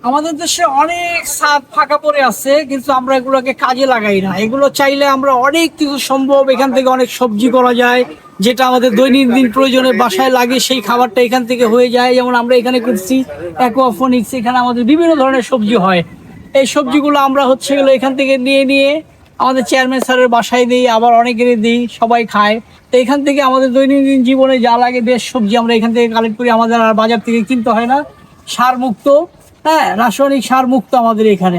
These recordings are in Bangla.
আমাদের দেশে অনেক ছাদ ফাঁকা পড়ে আছে, কিন্তু আমরা এগুলোকে কাজে লাগাই না। এগুলো চাইলে আমরা অনেক কিছু সম্ভব, এখান থেকে অনেক সবজি করা যায়, যেটা আমাদের দৈনন্দিন প্রয়োজনে বাসায় লাগে, সেই খাবারটা এখান থেকে হয়ে যায়। যেমন আমরা এখানে করছি অ্যাকোয়াফোনিক্স, এখানে আমাদের বিভিন্ন ধরনের সবজি হয়। এই সবজিগুলো আমরা হচ্ছে গেলো এখান থেকে নিয়ে নিয়ে আমাদের চেয়ারম্যান স্যারের বাসায় দিই, আবার অনেকেরই দিই, সবাই খায়। তো এখান থেকে আমাদের দৈনন্দিন জীবনে যা লাগে বেশ সবজি আমরা এখান থেকে কালেক্ট করি, আমাদের আর বাজার থেকে কিনতে হয় না। সার মুক্ত, হ্যাঁ, রাসায়নিক সার মুক্ত আমাদের এখানে।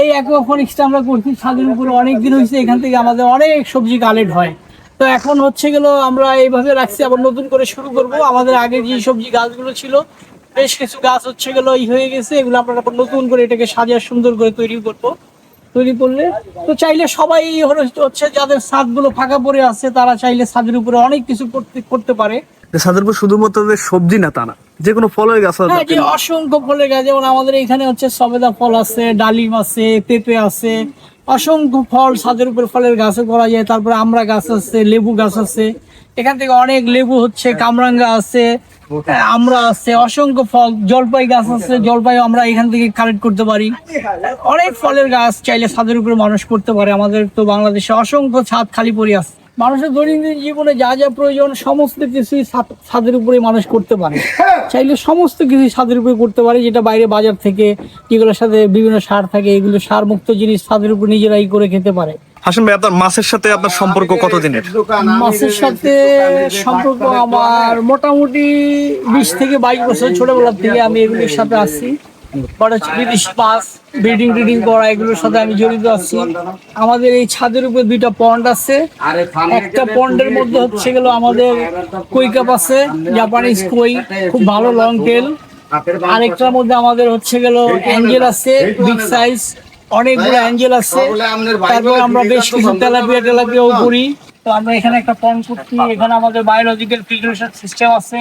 এই অ্যাকোয়াফোনিক্সটা আমরা করছি ছাদের উপরে, অনেক দিন হয়েছে, এখান থেকে আমাদের অনেক সবজি কালেক্ট হয়। তো এখন হচ্ছে গেলো আমরা এইভাবে রাখছি, আবার নতুন করে শুরু করব। আমাদের আগে যে সবজি গাছগুলো ছিল, বেশ কিছু গাছ হচ্ছে গেলো হয়ে গেছে, এগুলো আমরা আবার নতুন করে এটাকে সাজিয়ে সুন্দর করে তৈরি করব। তৈরি করলে তো চাইলে সবাই হচ্ছে যাদের ছাদগুলো ফাঁকা পড়ে আছে, তারা চাইলে ছাদের উপরে অনেক কিছু করতে করতে পারে। ছাদের উপর শুধুমাত্র যে সবজি না তা না, যে কোনো ফলের গাছ আছে। হ্যাঁ, যে অসংখ্য ফলের গাছ, যেমন আমাদের এখানে হচ্ছে সবেদা ফল আছে, ডালিম আছে, পেঁপে আছে, অসংখ্য ফল ছাদের উপর ফলের গাছে করা যায়। তারপরে আমড়া গাছ আছে, লেবু গাছ আছে, এখান থেকে অনেক লেবু হচ্ছে, কামরাঙ্গা আছে, আমরা আছে, অসংখ্য ফল, জলপাই গাছ আছে, জলপাই আমরা এখান থেকে কালেক্ট করতে পারি। অনেক ফলের গাছ চাইলে ছাদের উপরে মানুষ করতে পারে। আমাদের তো বাংলাদেশে অসংখ্য ছাদ খালি পড়ে আছে। মানুষের দৈনন্দিন জীবনে যা যা প্রয়োজন সমস্ত কিছুই ছাদের উপরে মানুষ করতে পারে। চাইলে সমস্ত কিছুই ছাদের উপরে করতে পারে, যেটা বাইরে বাজার থেকে যেগুলোর সাথে বিভিন্ন সার থাকে, এগুলো সার মুক্ত জিনিস ছাদের উপর নিজেরাই করে খেতে পারে। হাসিম ভাই, আপনার মাছের সাথে আপনার সম্পর্ক কতদিনের? মাছের সাথে সম্পর্ক আমার মোটামুটি 20 থেকে 22 বছর। ছোটবেলা থেকে আমি এগুলোর সাথে আছি। বিদেশি মাছ ব্রিডিং টিডিং করা, এগুলোর সাথে আমি জড়িত আছি। আমাদের এই ছাদের উপরে 2টা পন্ড আছে। একটা পন্ডের মধ্যে হচ্ছে গেল আমাদের কই কাপ আছে, জাপানিজ কই, খুব ভালো লং টেল। আরেকটার মধ্যে আমাদের হচ্ছে গেল অ্যাঞ্জেল আছে, বিগ সাইজ, অনেকগুলো অ্যাঞ্জেল আছে। তারপর আমরা বেশ কিছু তেলাপিয়াও করি। তো আমরা এখানে একটা পন্ড করছি, এখানে আমাদের বায়োলজিক্যাল ফিল্ট্রেশন সিস্টেম আছে,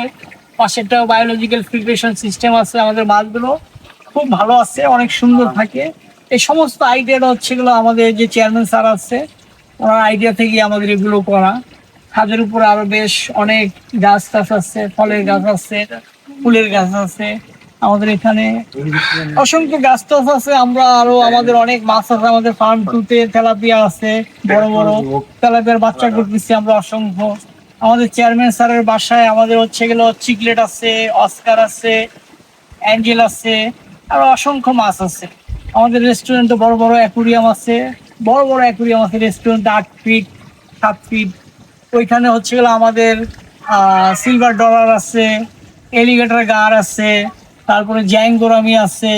পাশেরটাও বায়োলজিক্যাল ফিল্ট্রেশন সিস্টেম আছে। আমাদের মাছগুলো খুব ভালো আছে, অনেক সুন্দর থাকে। এই সমস্ত আইডিয়াটা হচ্ছে গেলো আমাদের যে চেয়ারম্যান স্যার আছে, ওনার আইডিয়া থেকে আমাদের এগুলো করা। ছাদের উপরে আরো বেশ অনেক গাছ টাছ আছে, ফলের গাছ আছে, ফুলের গাছ আছে। আমাদের এখানে অসংখ্য গাছ টাছ আছে। আমরা আরো আমাদের অনেক মাছ আছে, আমাদের ফার্ম 2-তে তেলাপিয়া আছে, বড় বড় তেলাপিয়ার বাচ্চা করতেছি আমরা অসংখ্য। আমাদের চেয়ারম্যান স্যারের বাসায় আমাদের হচ্ছে গেলো চিকলেট আছে, অস্কার আছে, অ্যাঞ্জেল আছে, আর অসংখ্য মাছ আছে। আমাদের রেস্টুরেন্টে বড় বড় অ্যাকুরিয়াম আছে, বড় বড় অ্যাকুরিয়াম আছে রেস্টুরেন্টে, 8 ফিট 7 ফিট। ওইখানে হচ্ছে গেলো আমাদের সিলভার ডলার আছে, এলিগেটর গার আছে, তারপরে জ্যাংগোরামি আছে,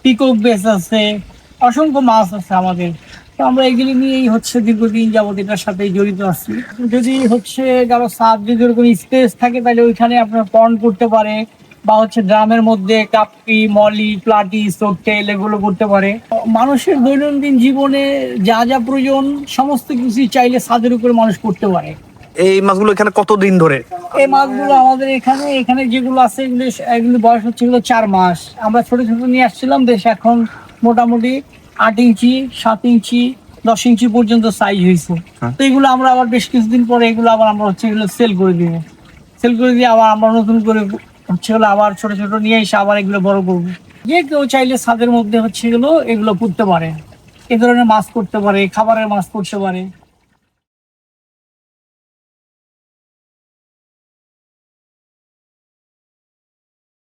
পিকক বেস আছে, অসংখ্য মাছ আছে আমাদের। তো আমরা এগুলি নিয়েই হচ্ছে দীর্ঘদিন যাবত এটার সাথে জড়িত আছি। যদি হচ্ছে কারো ছাদ যদি ওরকম স্পেস থাকে, তাহলে ওইখানে আপনার পন্ড করতে পারে, বা হচ্ছে ড্রামের মধ্যে কাপ্পি, মলি, প্লাটি, সোটেল এগুলো করতে পারে। মানুষের দৈনন্দিন জীবনে যা যা প্রয়োজন সমস্ত কিছুই চাইলে ছাদের উপরে মানুষ করতে পারে। এই মাছগুলো এখানে কতদিন ধরে? এই মাছগুলো আমাদের এখানে যেগুলো আছে এগুলো বয়স হচ্ছে 4 মাস। আমরা ছোট ছোট নিয়ে আসছিলাম, বেশ এখন মোটামুটি 8 ইঞ্চি, 7 ইঞ্চি, 10 ইঞ্চি পর্যন্ত সাইজ হয়েছে। তো এগুলো আমরা আবার বেশ কিছুদিন পরে এগুলো আবার আমরা হচ্ছে এগুলো সেল করে দিব। সেল করে দিয়ে আবার আমরা নতুন করে হচ্ছে হলো আবার ছোট ছোট নিয়ে এসে আবার এগুলো বড় করবো। যে কেউ চাইলে ছাদের মধ্যে হচ্ছে এগুলো পুঁততে পারে, এ ধরনের মাছ করতে পারে, খাবারের মাছ করতে পারে।